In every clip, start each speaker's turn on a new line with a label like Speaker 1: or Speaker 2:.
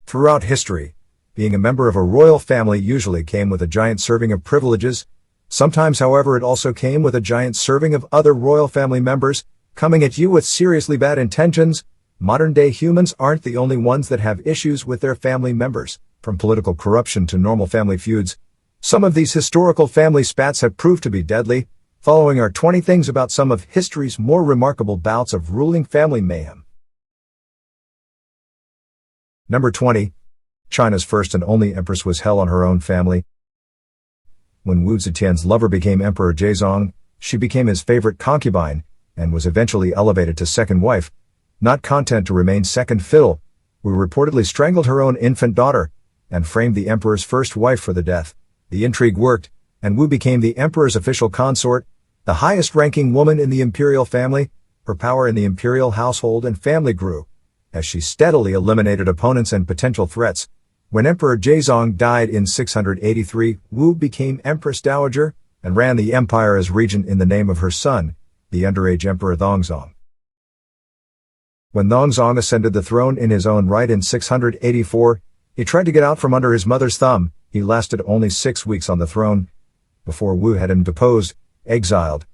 Speaker 1: Throughout history, being a member of a royal family usually came with a giant serving of privileges. Sometimes, however, it also came with a giant serving of other royal family members, coming at you with seriously bad intentions. Modern-day humans aren't the only ones that have issues with their family members, from political corruption to normal family feuds. Some of these historical family spats have proved to be deadly. Following are 20 things about some of history's more remarkable bouts of ruling family mayhem. Number 20. China's first and only empress was hell on her own family. When Wu Zetian's lover became Emperor Zhezong, she became his favorite concubine, and was eventually elevated to second wife. Not content to remain second fiddle, Wu reportedly strangled her own infant daughter, and framed the emperor's first wife for the death. The intrigue worked, and Wu became the emperor's official consort, the highest-ranking woman in the imperial family. Her power in the imperial household and family grew, as she steadily eliminated opponents and potential threats. When Emperor Zhezong died in 683, Wu became Empress Dowager, and ran the empire as regent in the name of her son, the underage Emperor Yangzhou. When Yangzhou ascended the throne in his own right in 684, he tried to get out from under his mother's thumb. He lasted only 6 weeks on the throne, before Wu had him deposed, exiled,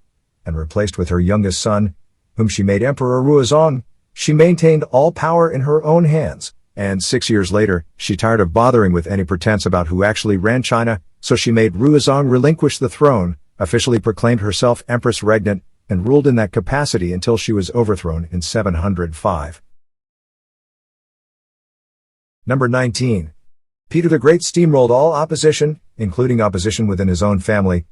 Speaker 1: and replaced with her youngest son, whom she made Emperor Ruozong. She maintained all power in her own hands, and 6 years later, she tired of bothering with any pretense about who actually ran China, so she made Ruozong relinquish the throne, officially proclaimed herself Empress Regnant, and ruled in that capacity until she was overthrown in 705. Number 19. Peter the Great steamrolled all opposition, including opposition within his own family.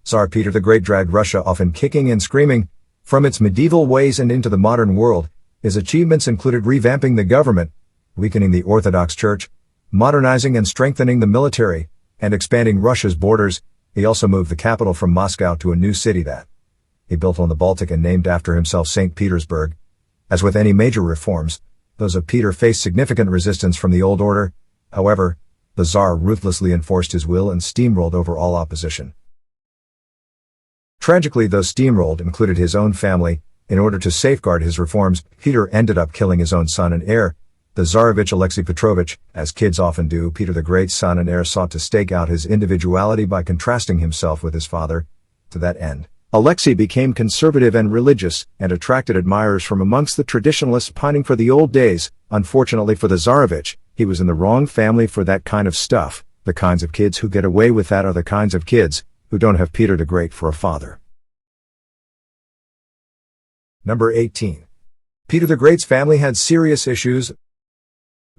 Speaker 1: Tsar Peter the Great dragged Russia often kicking and screaming from its medieval ways and into the modern world. His achievements included revamping the government, weakening the Orthodox Church, modernizing and strengthening the military, and expanding Russia's borders. He also moved the capital from Moscow to a new city that he built on the Baltic and named after himself St. Petersburg. As with any major reforms, those of Peter faced significant resistance from the old order. However, the Tsar ruthlessly enforced his will and steamrolled over all opposition. Tragically, those steamrolled included his own family. In order to safeguard his reforms, Peter ended up killing his own son and heir, the Tsarevich Alexei Petrovich. As kids often do, Peter the Great's son and heir sought to stake out his individuality by contrasting himself with his father. To that end, Alexei became conservative and religious, and attracted admirers from amongst the traditionalists pining for the old days. Unfortunately for the Tsarevich, he was in the wrong family for that kind of stuff. The kinds of kids who get away with that are the kinds of kids who don't have Peter the Great for a father. Number 18. Peter the Great's family had serious issues.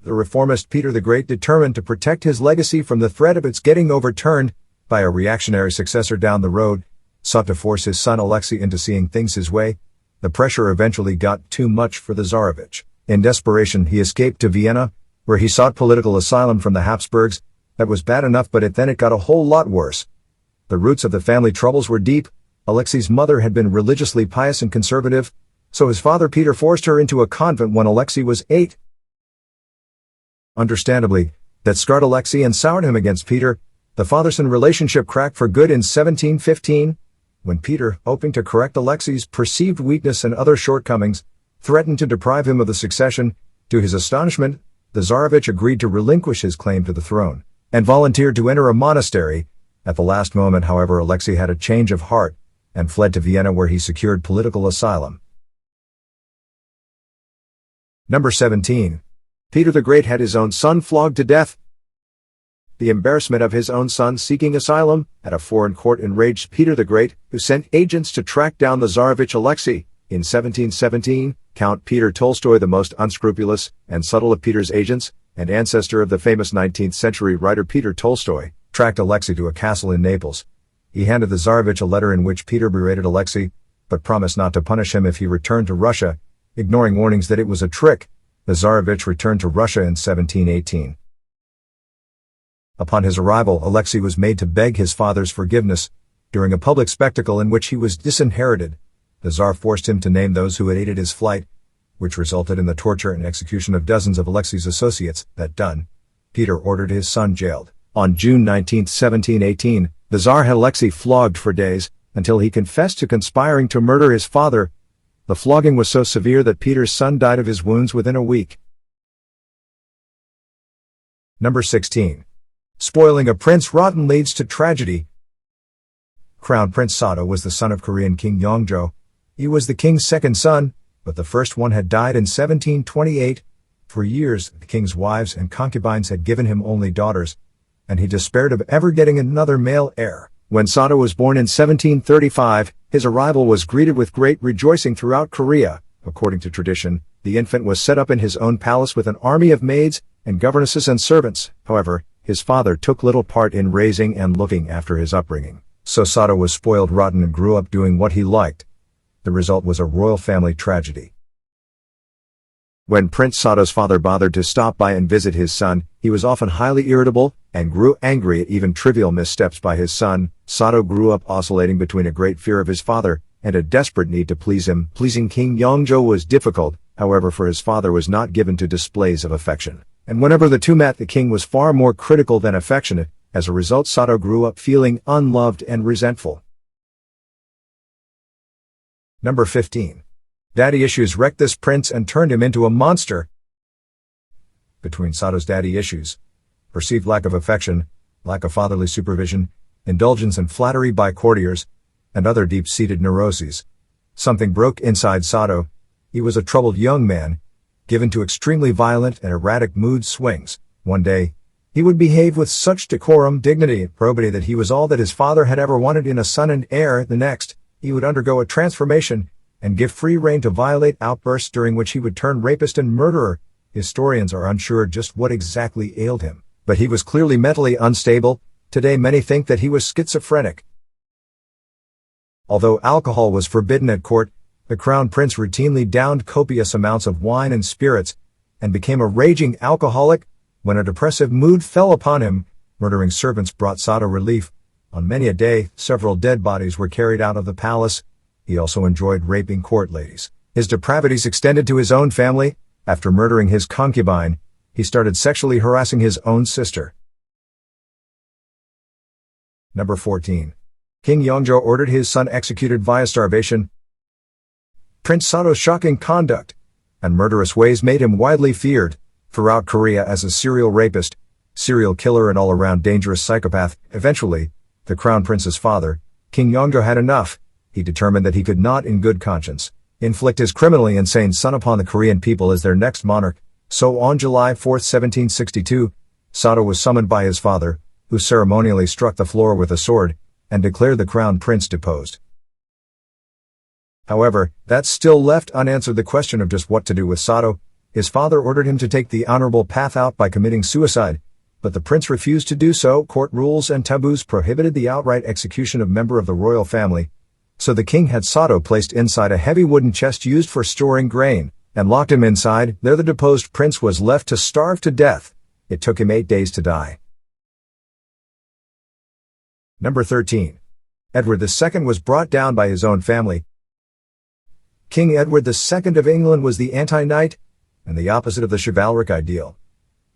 Speaker 1: The reformist Peter the Great, determined to protect his legacy from the threat of its getting overturned by a reactionary successor down the road, sought to force his son Alexei into seeing things his way. The pressure eventually got too much for the Tsarevich. In desperation, he escaped to Vienna, where he sought political asylum from the Habsburgs. That was bad enough, but then it got a whole lot worse. The roots of the family troubles were deep. Alexei's mother had been religiously pious and conservative, so his father Peter forced her into a convent when Alexei was 8. Understandably, that scarred Alexei and soured him against Peter. The father-son relationship cracked for good in 1715, when Peter, hoping to correct Alexei's perceived weakness and other shortcomings, threatened to deprive him of the succession. To his astonishment, the Tsarevich agreed to relinquish his claim to the throne, and volunteered to enter a monastery. At the last moment, however, Alexei had a change of heart, and fled to Vienna, where he secured political asylum. Number 17. Peter the Great had his own son flogged to death. The embarrassment of his own son seeking asylum at a foreign court enraged Peter the Great, who sent agents to track down the Tsarevich Alexei. In 1717, Count Peter Tolstoy, the most unscrupulous and subtle of Peter's agents, and ancestor of the famous 19th-century writer Peter Tolstoy, tracked Alexei to a castle in Naples. He handed the Tsarevich a letter in which Peter berated Alexei, but promised not to punish him if he returned to Russia. Ignoring warnings that it was a trick, the Tsarevich returned to Russia in 1718. Upon his arrival, Alexei was made to beg his father's forgiveness. During a public spectacle in which he was disinherited, the Tsar forced him to name those who had aided his flight, which resulted in the torture and execution of dozens of Alexei's associates. That done, Peter ordered his son jailed. On June 19, 1718, the Tsar had Alexei flogged for days, until he confessed to conspiring to murder his father. The flogging was so severe that Peter's son died of his wounds within a week. Number 16. Spoiling a prince rotten leads to tragedy. Crown Prince Sato was the son of Korean King Yangzhou. He was the king's second son, but the first one had died in 1728. For years, the king's wives and concubines had given him only daughters, and he despaired of ever getting another male heir. When Sato was born in 1735, his arrival was greeted with great rejoicing throughout Korea. According to tradition, the infant was set up in his own palace with an army of maids and governesses and servants. However, his father took little part in raising and looking after his upbringing. So Sato was spoiled rotten and grew up doing what he liked. The result was a royal family tragedy. When Prince Sato's father bothered to stop by and visit his son, he was often highly irritable and grew angry at even trivial missteps by his son. Sato grew up oscillating between a great fear of his father and a desperate need to please him. Pleasing King Yangzhou was difficult, however, for his father was not given to displays of affection. And whenever the two met, the king was far more critical than affectionate. As a result, Sato grew up feeling unloved and resentful. Number 15. Daddy issues wrecked this prince and turned him into a monster. Between Sato's daddy issues, perceived lack of affection, lack of fatherly supervision, indulgence and flattery by courtiers, and other deep-seated neuroses, something broke inside Sato. He was a troubled young man, given to extremely violent and erratic mood swings. One day, he would behave with such decorum, dignity, and probity that he was all that his father had ever wanted in a son and heir. The next, he would undergo a transformation and give free rein to violent outbursts during which he would turn rapist and murderer. Historians are unsure just what exactly ailed him, but he was clearly mentally unstable. Today many think that he was schizophrenic. Although alcohol was forbidden at court, the crown prince routinely downed copious amounts of wine and spirits, and became a raging alcoholic. When a depressive mood fell upon him, murdering servants brought Sato relief. On many a day, several dead bodies were carried out of the palace. He also enjoyed raping court ladies. His depravities extended to his own family. After murdering his concubine, he started sexually harassing his own sister. Number 14. King Yangzhou ordered his son executed via starvation. Prince Sato's shocking conduct and murderous ways made him widely feared throughout Korea as a serial rapist, serial killer and all-around dangerous psychopath. Eventually, the crown prince's father, King Yangzhou, had enough. He determined that he could not in good conscience inflict his criminally insane son upon the Korean people as their next monarch. So on July 4, 1762, Sato was summoned by his father, who ceremonially struck the floor with a sword and declared the crown prince deposed. However, that still left unanswered the question of just what to do with Sato. His father ordered him to take the honorable path out by committing suicide, but the prince refused to do so. Court rules and taboos prohibited the outright execution of member of the royal family, so the king had Sato placed inside a heavy wooden chest used for storing grain, and locked him inside. There the deposed prince was left to starve to death. It took him 8 days to die. Number 13. Edward II was brought down by his own family. King Edward II of England was the anti-knight, and the opposite of the chivalric ideal.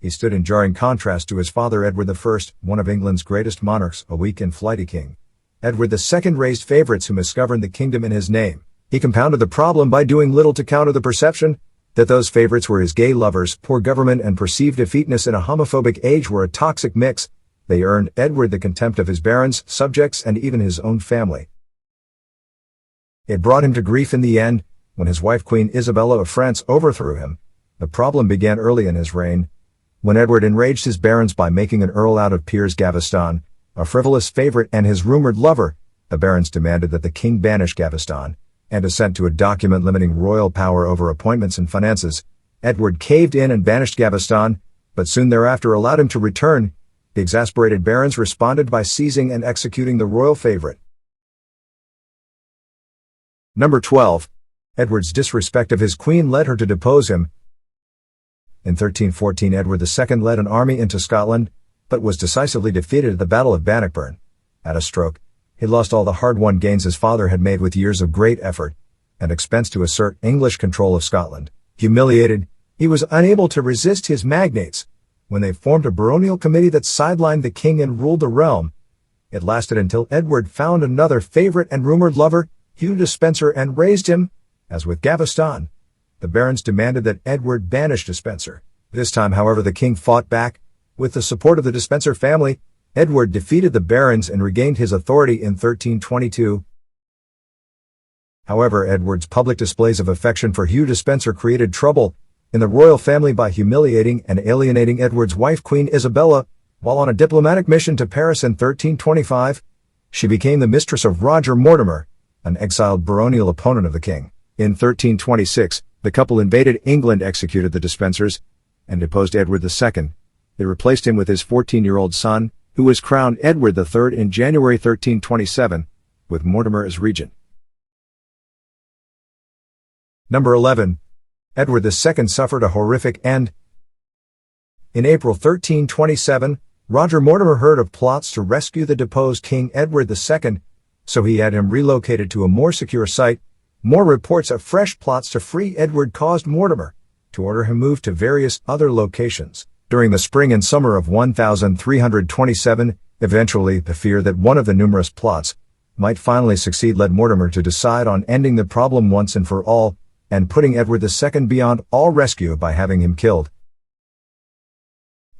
Speaker 1: He stood in jarring contrast to his father Edward I, one of England's greatest monarchs, a weak and flighty king. Edward II raised favorites who misgoverned the kingdom in his name. He compounded the problem by doing little to counter the perception that those favorites were his gay lovers. Poor government and perceived effeteness in a homophobic age were a toxic mix. They earned Edward the contempt of his barons, subjects, and even his own family. It brought him to grief in the end, when his wife Queen Isabella of France overthrew him. The problem began early in his reign, when Edward enraged his barons by making an earl out of Piers Gaveston, a frivolous favorite and his rumored lover. The barons demanded that the king banish Gaveston, and assent to a document limiting royal power over appointments and finances. Edward caved in and banished Gaveston, but soon thereafter allowed him to return. The exasperated barons responded by seizing and executing the royal favorite. Number 12. Edward's disrespect of his queen led her to depose him. In 1314 Edward II led an army into Scotland, but was decisively defeated at the Battle of Bannockburn. At a stroke, he lost all the hard-won gains his father had made with years of great effort and expense to assert English control of Scotland. Humiliated, he was unable to resist his magnates when they formed a baronial committee that sidelined the king and ruled the realm. It lasted until Edward found another favorite and rumored lover, Hugh Despencer, and raised him. As with Gaveston, the barons demanded that Edward banish Despencer. This time, however, the king fought back, With the support of the Despencer family, Edward defeated the barons and regained his authority in 1322. However, Edward's public displays of affection for Hugh Despencer created trouble in the royal family by humiliating and alienating Edward's wife Queen Isabella. While on a diplomatic mission to Paris in 1325, she became the mistress of Roger Mortimer, an exiled baronial opponent of the king. In 1326, the couple invaded England, executed the Despensers, and deposed Edward II. They replaced him with his 14-year-old son, who was crowned Edward III in January 1327, with Mortimer as regent. Number 11. Edward II suffered a horrific end. In April 1327, Roger Mortimer heard of plots to rescue the deposed King Edward II, so he had him relocated to a more secure site. More reports of fresh plots to free Edward caused Mortimer to order him moved to various other locations. During the spring and summer of 1327, eventually the fear that one of the numerous plots might finally succeed led Mortimer to decide on ending the problem once and for all, and putting Edward II beyond all rescue by having him killed.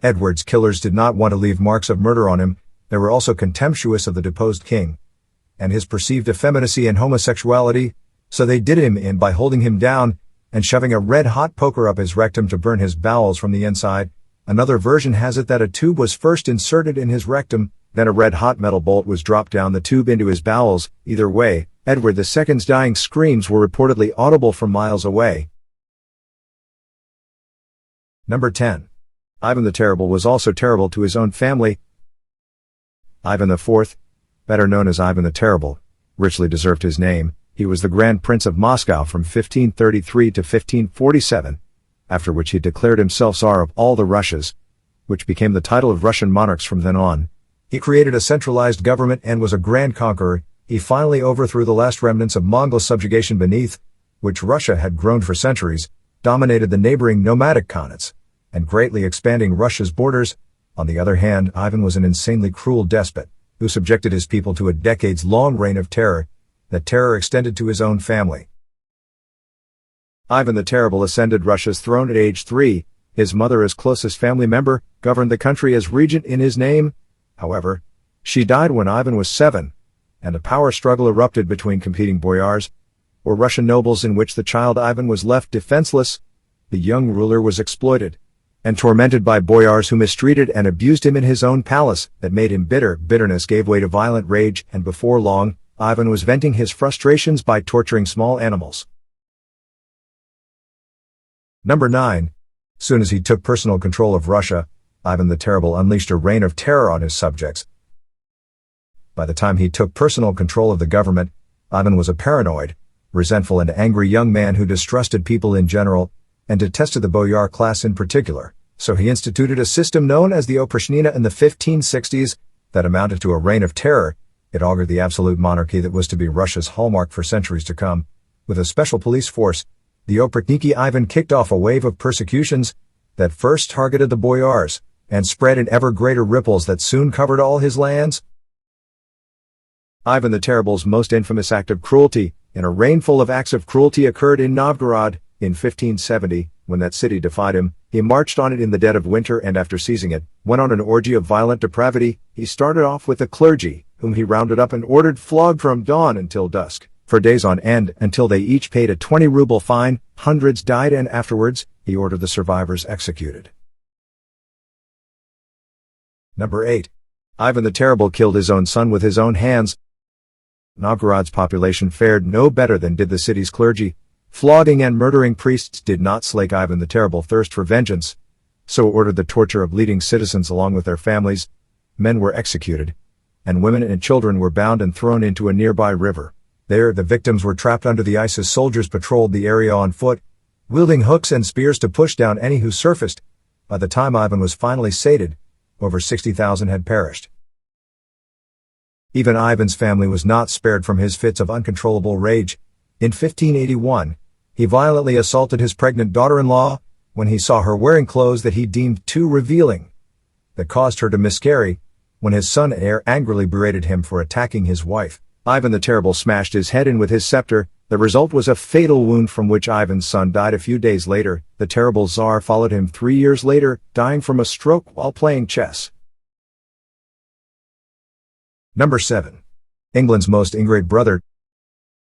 Speaker 1: Edward's killers did not want to leave marks of murder on him. They were also contemptuous of the deposed king and his perceived effeminacy and homosexuality, so they did him in by holding him down and shoving a red-hot poker up his rectum to burn his bowels from the inside. Another version has it that a tube was first inserted in his rectum, then a red-hot metal bolt was dropped down the tube into his bowels. Either way, Edward II's dying screams were reportedly audible from miles away. Number 10. Ivan the Terrible was also terrible to his own family. Ivan IV, better known as Ivan the Terrible, richly deserved his name. He was the Grand Prince of Moscow from 1533 to 1547, after which he declared himself Tsar of all the Russias, which became the title of Russian monarchs from then on. He created a centralized government and was a grand conqueror. He finally overthrew the last remnants of Mongol subjugation beneath which Russia had grown for centuries, dominated the neighboring nomadic khanates, and greatly expanding Russia's borders. On the other hand, Ivan was an insanely cruel despot, who subjected his people to a decades-long reign of terror. That terror extended to his own family. Ivan the Terrible ascended Russia's throne at age 3. His mother, as closest family member, governed the country as regent in his name. However, she died when Ivan was 7, and a power struggle erupted between competing boyars, or Russian nobles, in which the child Ivan was left defenseless. The young ruler was exploited and tormented by boyars who mistreated and abused him in his own palace. That made him bitter. Bitterness gave way to violent rage, and before long, Ivan was venting his frustrations by torturing small animals. Number 9. Soon as he took personal control of Russia, Ivan the Terrible unleashed a reign of terror on his subjects. By the time he took personal control of the government, Ivan was a paranoid, resentful and angry young man who distrusted people in general, and detested the boyar class in particular. So he instituted a system known as the Oprichnina in the 1560s that amounted to a reign of terror. It augured the absolute monarchy that was to be Russia's hallmark for centuries to come. With a special police force, the Oprichniki Ivan kicked off a wave of persecutions that first targeted the boyars and spread in ever greater ripples that soon covered all his lands. Ivan the Terrible's most infamous act of cruelty, in a reign full of acts of cruelty, occurred in Novgorod in 1570. When that city defied him, he marched on it in the dead of winter, and after seizing it, went on an orgy of violent depravity. He started off with the clergy, whom he rounded up and ordered flogged from dawn until dusk, for days on end, until they each paid a 20-ruble fine. Hundreds died, and afterwards, he ordered the survivors executed. Number 8. Ivan the Terrible killed his own son with his own hands. Novgorod's population fared no better than did the city's clergy. Flogging and murdering priests did not slake Ivan the Terrible's thirst for vengeance, so ordered the torture of leading citizens along with their families. Men were executed, and women and children were bound and thrown into a nearby river. There, the victims were trapped under the ice as soldiers patrolled the area on foot, wielding hooks and spears to push down any who surfaced. By the time Ivan was finally sated, over 60,000 had perished. Even Ivan's family was not spared from his fits of uncontrollable rage. In 1581, he violently assaulted his pregnant daughter-in-law when he saw her wearing clothes that he deemed too revealing, that caused her to miscarry. When his son heir angrily berated him for attacking his wife, Ivan the Terrible smashed his head in with his scepter, The result was a fatal wound from which Ivan's son died a few days later. The terrible Tsar followed him 3 years later, dying from a stroke while playing chess. Number 7. England's most ingrate brother,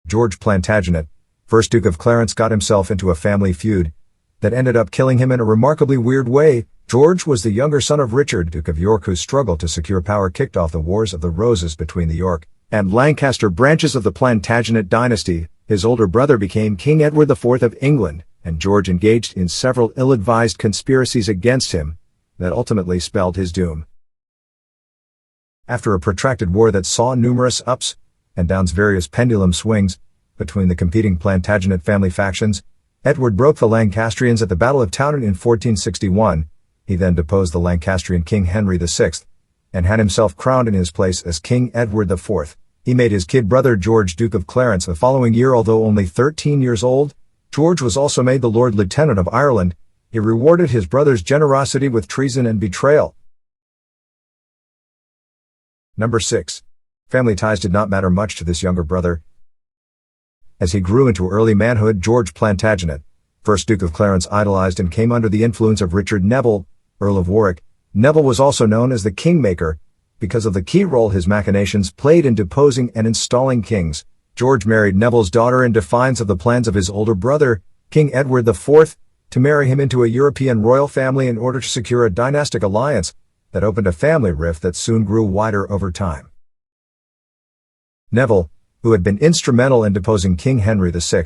Speaker 1: George Plantagenet, 1st Duke of Clarence, got himself into a family feud that ended up killing him in a remarkably weird way. George was the younger son of Richard, Duke of York, whose struggle to secure power kicked off the Wars of the Roses between the York and Lancaster branches of the Plantagenet dynasty. His older brother became King Edward IV of England, and George engaged in several ill-advised conspiracies against him that ultimately spelled his doom. After a protracted war that saw numerous ups and downs, various pendulum swings between the competing Plantagenet family factions, Edward broke the Lancastrians at the Battle of Townend in 1461. He then deposed the Lancastrian King Henry VI and had himself crowned in his place as King Edward IV. He made his kid brother George Duke of Clarence the following year. Although only 13 years old, George was also made the Lord Lieutenant of Ireland. He rewarded his brother's generosity with treason and betrayal. Number 6. Family ties did not matter much to this younger brother. As he grew into early manhood, George Plantagenet, 1st Duke of Clarence, idolized and came under the influence of Richard Neville, Earl of Warwick. Neville was also known as the Kingmaker because of the key role his machinations played in deposing and installing kings. George married Neville's daughter in defiance of the plans of his older brother, King Edward IV, to marry him into a European royal family in order to secure a dynastic alliance that opened a family rift that soon grew wider over time. Neville, who had been instrumental in deposing King Henry VI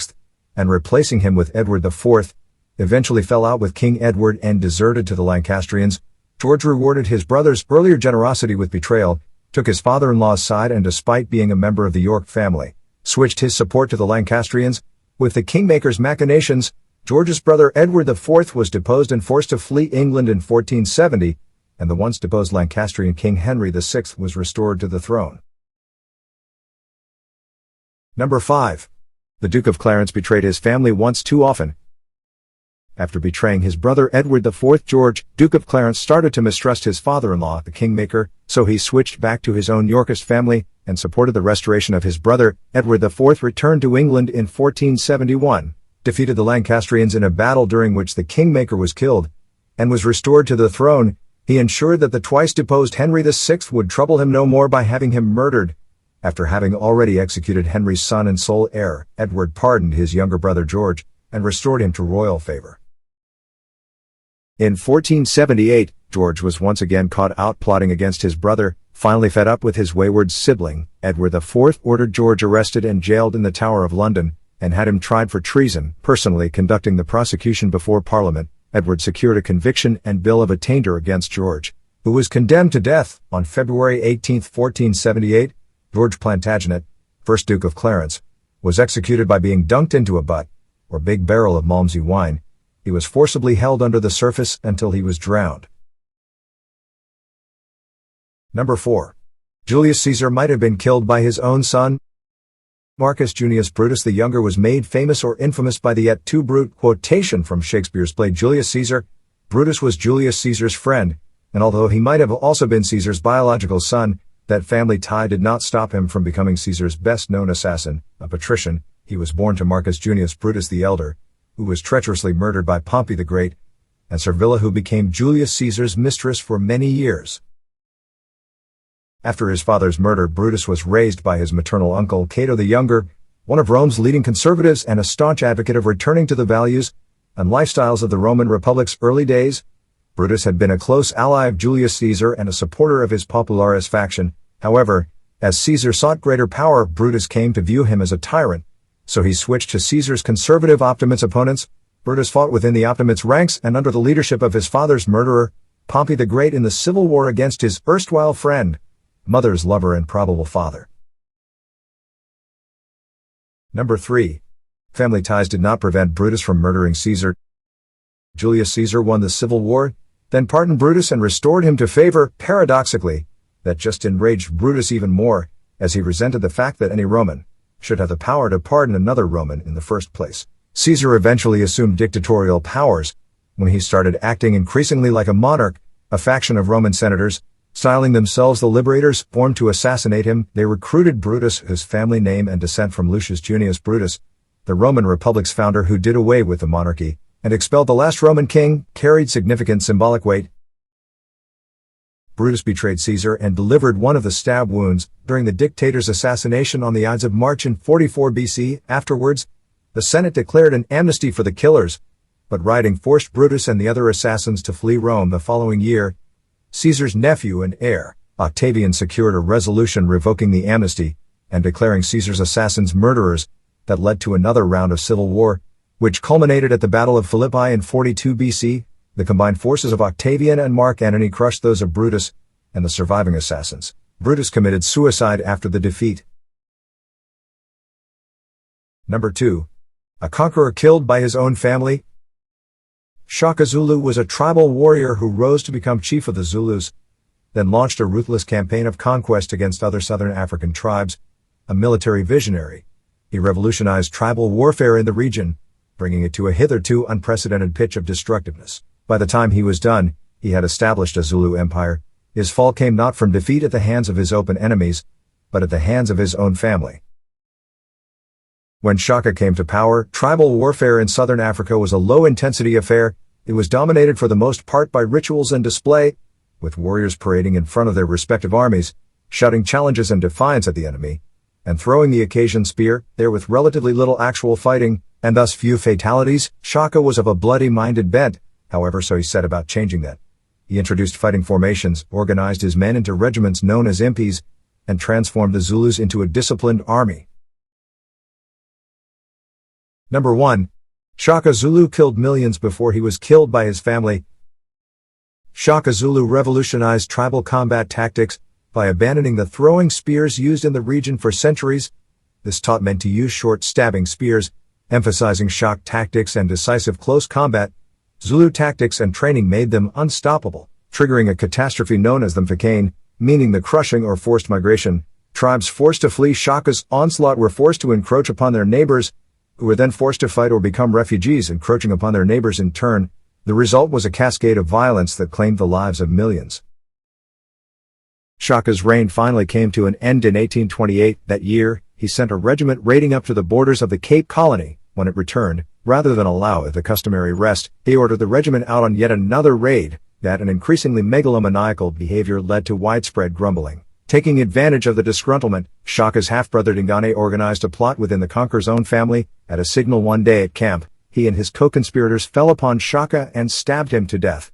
Speaker 1: and replacing him with Edward IV, eventually fell out with King Edward and deserted to the Lancastrians. George rewarded his brother's earlier generosity with betrayal, took his father-in-law's side, and despite being a member of the York family, switched his support to the Lancastrians. With the Kingmaker's machinations, George's brother Edward IV was deposed and forced to flee England in 1470, and the once deposed Lancastrian King Henry VI was restored to the throne. Number 5. The Duke of Clarence betrayed his family once too often. After betraying his brother Edward IV, George, Duke of Clarence, started to mistrust his father-in-law, the Kingmaker, so he switched back to his own Yorkist family and supported the restoration of his brother. Edward IV returned to England in 1471, defeated the Lancastrians in a battle during which the Kingmaker was killed, and was restored to the throne. He ensured that the twice-deposed Henry VI would trouble him no more by having him murdered. After having already executed Henry's son and sole heir, Edward pardoned his younger brother George and restored him to royal favor. In 1478, George was once again caught out plotting against his brother. Finally fed up with his wayward sibling, Edward IV ordered George arrested and jailed in the Tower of London, and had him tried for treason. Personally conducting the prosecution before Parliament, Edward secured a conviction and bill of attainder against George, who was condemned to death. On February 18, 1478, George Plantagenet, 1st Duke of Clarence, was executed by being dunked into a butt, or big barrel of Malmsey wine. He was forcibly held under the surface until he was drowned. Number 4. Julius Caesar might have been killed by his own son. Marcus Junius Brutus the Younger was made famous or infamous by the "et tu, Brute" quotation from Shakespeare's play Julius Caesar. Brutus was Julius Caesar's friend, and although he might have also been Caesar's biological son, that family tie did not stop him from becoming Caesar's best-known assassin, a patrician. He was born to Marcus Junius Brutus the Elder, who was treacherously murdered by Pompey the Great, and Servilia, who became Julius Caesar's mistress for many years. After his father's murder, Brutus was raised by his maternal uncle Cato the Younger, one of Rome's leading conservatives and a staunch advocate of returning to the values and lifestyles of the Roman Republic's early days. Brutus had been a close ally of Julius Caesar and a supporter of his Popularis faction. However, as Caesar sought greater power, Brutus came to view him as a tyrant, so he switched to Caesar's conservative Optimates opponents. Brutus fought within the Optimates ranks and under the leadership of his father's murderer, Pompey the Great, in the civil war against his erstwhile friend, mother's lover and probable father. Number 3. Family ties did not prevent Brutus from murdering Caesar. Julius Caesar won the civil war, then pardoned Brutus and restored him to favor. Paradoxically, that just enraged Brutus even more, as he resented the fact that any Roman should have the power to pardon another Roman in the first place. Caesar eventually assumed dictatorial powers when he started acting increasingly like a monarch. A faction of Roman senators, styling themselves the Liberators, formed to assassinate him. They recruited Brutus, whose family name and descent from Lucius Junius Brutus The Roman Republic's founder, who did away with the monarchy and expelled the last Roman king, carried significant symbolic weight. Brutus betrayed Caesar and delivered one of the stab wounds during the dictator's assassination on the Ides of March in 44 BC. Afterwards, the Senate declared an amnesty for the killers, but rioting forced Brutus and the other assassins to flee Rome the following year. Caesar's nephew and heir, Octavian, secured a resolution revoking the amnesty and declaring Caesar's assassins murderers that led to another round of civil war, which culminated at the Battle of Philippi in 42 BC. The combined forces of Octavian and Mark Antony crushed those of Brutus and the surviving assassins. Brutus committed suicide after the defeat. Number 2. A conqueror killed by his own family. Shakazulu was a tribal warrior who rose to become chief of the Zulus, then launched a ruthless campaign of conquest against other southern African tribes. A military visionary, he revolutionized tribal warfare in the region, bringing it to a hitherto unprecedented pitch of destructiveness. By the time he was done, he had established a Zulu empire. His fall came not from defeat at the hands of his open enemies, but at the hands of his own family. When Shaka came to power, tribal warfare in southern Africa was a low-intensity affair. It was dominated for the most part by rituals and display, with warriors parading in front of their respective armies, shouting challenges and defiance at the enemy, and throwing the occasion spear, there with relatively little actual fighting, and thus few fatalities. Shaka was of a bloody-minded bent, however, so he set about changing that. He introduced fighting formations, organized his men into regiments known as impis, and transformed the Zulus into a disciplined army. Number 1. Shakazulu killed millions before he was killed by his family. Shakazulu revolutionized tribal combat tactics by abandoning the throwing spears used in the region for centuries. This taught men to use short stabbing spears, emphasizing shock tactics and decisive close combat. Zulu tactics and training made them unstoppable, triggering a catastrophe known as the mfecane, meaning the crushing or forced migration. Tribes forced to flee Shaka's onslaught were forced to encroach upon their neighbors, who were then forced to fight or become refugees, encroaching upon their neighbors in turn. The result was a cascade of violence that claimed the lives of millions. Shaka's reign finally came to an end in 1828. That year, he sent a regiment raiding up to the borders of the Cape Colony. When it returned, rather than allow it the customary rest, he ordered the regiment out on yet another raid. That and increasingly megalomaniacal behavior led to widespread grumbling. Taking advantage of the disgruntlement, Shaka's half-brother Dingane organized a plot within the conqueror's own family. At a signal one day at camp, he and his co-conspirators fell upon Shaka and stabbed him to death.